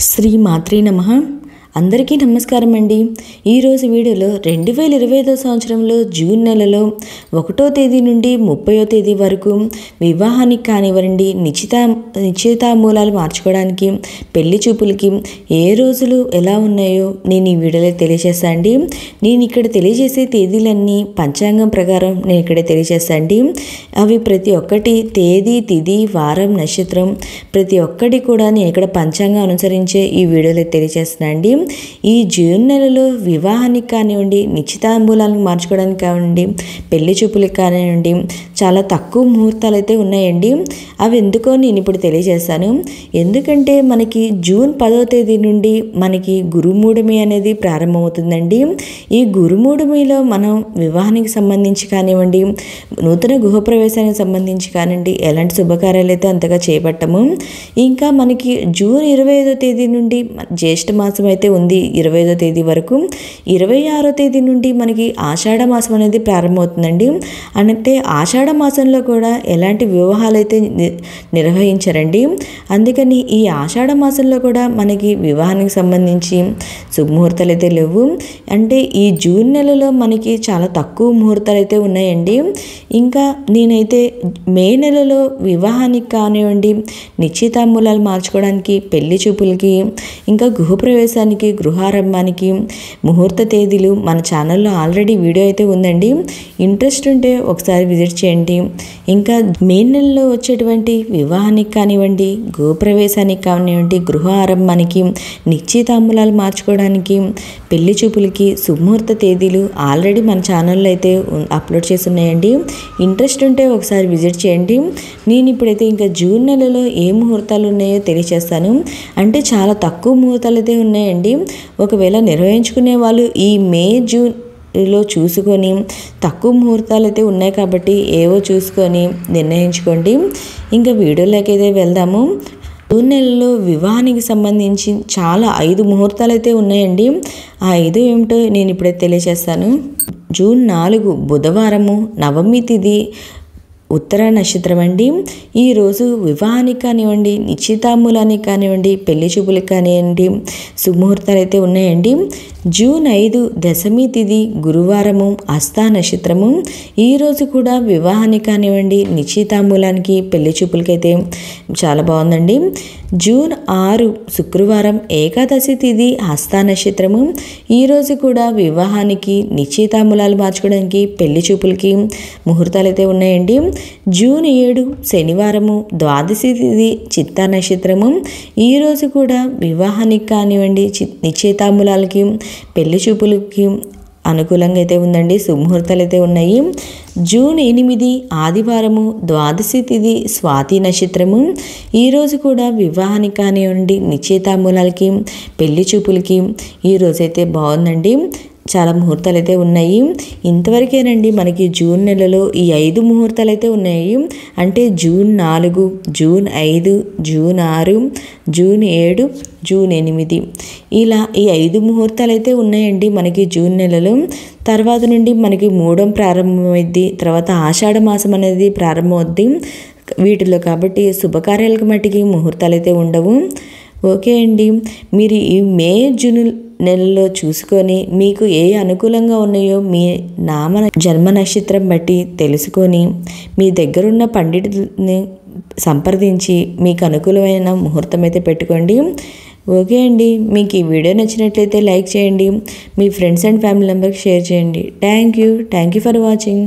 శ్రీ మాత్రే నమః. అందరికీ నమస్కారం అండి. ఈరోజు వీడియోలో 2025 సంవత్సరంలో జూన్ నెలలో 1వ తేదీ నుండి 30వ తేదీ వరకు వివాహానికి కానివ్వండి, నిశ్చితామూలాలు మార్చుకోవడానికి, పెళ్లి చూపులకి ఏ రోజులు ఎలా ఉన్నాయో నేను ఈ వీడియోలో తెలియజేస్తాను అండి. నేను ఇక్కడ తెలియజేసే తేదీలన్నీ పంచాంగం ప్రకారం నేను ఇక్కడ తెలియజేస్తాను అండి. అవి ప్రతి ఒక్కటి తేదీ, తిథి, వారం, నక్షత్రం ప్రతి ఒక్కటి కూడా నేను ఇక్కడ పంచాంగం అనుసరించే ఈ వీడియోలో తెలియజేస్తున్నాను అండి. ఈ జూన్ నెలలో వివాహానికి కానివ్వండి, నిశ్చితాంబూలాలను మార్చుకోవడానికి కానివ్వండి, పెళ్లి చూపులకు కానివ్వండి చాలా తక్కువ ముహూర్తాలు అయితే ఉన్నాయండి. అవి ఎందుకో నేను ఇప్పుడు తెలియజేస్తాను. ఎందుకంటే మనకి జూన్ 10వ తేదీ నుండి మనకి గురుమూఢమి అనేది ప్రారంభమవుతుందండి. ఈ గురుమూఢమిలో మనం వివాహానికి సంబంధించి కానివ్వండి, నూతన గృహప్రవేశానికి సంబంధించి కానివ్వండి ఎలాంటి శుభకార్యాలు అయితే అంతగా చేపట్టము. ఇంకా మనకి జూన్ 25వ తేదీ నుండి జ్యేష్ఠ మాసం అయితే ఉంది 25వ తేదీ వరకు. 26వ తేదీ నుండి మనకి ఆషాఢ మాసం అనేది ప్రారంభమవుతుందండి. అంటే ఆషాఢ మాసంలో కూడా ఎలాంటి వివాహాలు అయితే నిర్వహించరండి. అందుకని ఈ ఆషాఢ మాసంలో కూడా మనకి వివాహానికి సంబంధించి శుభముహూర్తాలు అయితే లేవు. అంటే ఈ జూన్ నెలలో మనకి చాలా తక్కువ ముహూర్తాలు అయితే ఉన్నాయండి. ఇంకా నేనైతే మే నెలలో వివాహానికి కానివ్వండి, నిశ్చితాంబూలాలు మార్చుకోవడానికి, పెళ్లి చూపులకి, ఇంకా గృహప్రవేశానికి, గృహారంభానికి ముహూర్త తేదీలు మన ఛానల్లో ఆల్రెడీ వీడియో అయితే ఉందండి. ఇంట్రెస్ట్ ఉంటే ఒకసారి విజిట్ చేయండి. ఇంకా మే నెలలో వచ్చేటువంటి వివాహానికి కానివ్వండి, గృహప్రవేశానికి కానివ్వండి, గృహ ఆరంభానికి, నిశ్చితాంబూలాలు మార్చుకోవడానికి, పెళ్లి చూపులకి శుభముహూర్త తేదీలు ఆల్రెడీ మన ఛానల్లో అయితే అప్లోడ్ చేసి ఉన్నాయండి. ఇంట్రెస్ట్ ఉంటే ఒకసారి విజిట్ చేయండి. నేను ఇప్పుడైతే ఇంకా జూన్ నెలలో ఏ ముహూర్తాలు ఉన్నాయో తెలియజేస్తాను. అంటే చాలా తక్కువ ముహూర్తాలు అయితే ఉన్నాయండి. ఒకవేళ నిర్వహించుకునే వాళ్ళు ఈ మే జూన్లో చూసుకొని, తక్కువ ముహూర్తాలు అయితే ఉన్నాయి కాబట్టి ఏవో చూసుకొని నిర్ణయించుకోండి. ఇంకా వీడియోలోకి అయితే వెళ్దాము. జూన్ నెలలో వివాహానికి సంబంధించి చాలా 5 ముహూర్తాలు అయితే ఉన్నాయండి. ఆ 5 ఏమిటో నేను ఇప్పుడైతే తెలియజేస్తాను. జూన్ 4 బుధవారము, నవమి తిథి, ఉత్తర నక్షత్రం అండి. ఈరోజు వివాహానికి కానివ్వండి, నిశ్చితాంబూలానికి కానివ్వండి, పెళ్లి చూపులకు కానివ్వండి శుభముహూర్తాలు అయితే ఉన్నాయండి. జూన్ 5 దశమి తిథి, గురువారము, హస్త నక్షత్రము. ఈరోజు కూడా వివాహానికి కానివ్వండి, నిశ్చితాంబూలానికి, పెళ్లి చూపులకైతే చాలా బాగుందండి. జూన్ 6 శుక్రవారం, ఏకాదశి తిథి, హస్త నక్షత్రము. ఈరోజు కూడా వివాహానికి, నిశ్చితాంబూలాలు మార్చుకోవడానికి, పెళ్లి చూపులకి ముహూర్తాలు అయితే ఉన్నాయండి. జూన్ 7 శనివారము, ద్వాదశి తిథి, చిత్తా నక్షత్రము. ఈరోజు కూడా వివాహానికి కానివ్వండి, నిశ్చితాంబూలాలకి, పెళ్లి చూపులకి అనుకూలంగా అయితే ఉందండి. శుభముహూర్తాలు అయితే ఉన్నాయి. జూన్ 8 ఆదివారము, ద్వాదశి తిథి, స్వాతి నక్షత్రము. ఈరోజు కూడా వివాహానికి కానివ్వండి, నిశ్చితాంబూలాలకి, పెళ్లి చూపులకి ఈరోజైతే బాగుందండి. చాలా ముహూర్తాలు అయితే ఉన్నాయి. ఇంతవరకేనండి మనకి జూన్ నెలలో ఈ 5 ముహూర్తాలు అయితే ఉన్నాయి. అంటే June 4, June 5, June 6, June 7, June 8 ఇలా ఈ 5 ముహూర్తాలు అయితే ఉన్నాయండి మనకి జూన్ నెలలో. తర్వాత నుండి మనకి మూడం ప్రారంభమైద్ది. తర్వాత ఆషాఢ మాసం అనేది ప్రారంభమవుద్ది వీటిలో. కాబట్టి శుభకార్యాలకు మట్టికి ముహూర్తాలు అయితే ఉండవు. ఓకే అండి, మీరు ఈ మే జూన్ నెలలో చూసుకొని మీకు ఏ అనుకూలంగా ఉన్నాయో మీ జన్మ నక్షత్రం బట్టి తెలుసుకొని మీ దగ్గరున్న పండితుల్ని సంప్రదించి మీకు అనుకూలమైన ముహూర్తం అయితే పెట్టుకోండి. ఓకే అండి, మీకు ఈ వీడియో నచ్చినట్లయితే లైక్ చేయండి. మీ ఫ్రెండ్స్ అండ్ ఫ్యామిలీ మెంబర్కి షేర్ చేయండి. Thank you for watching.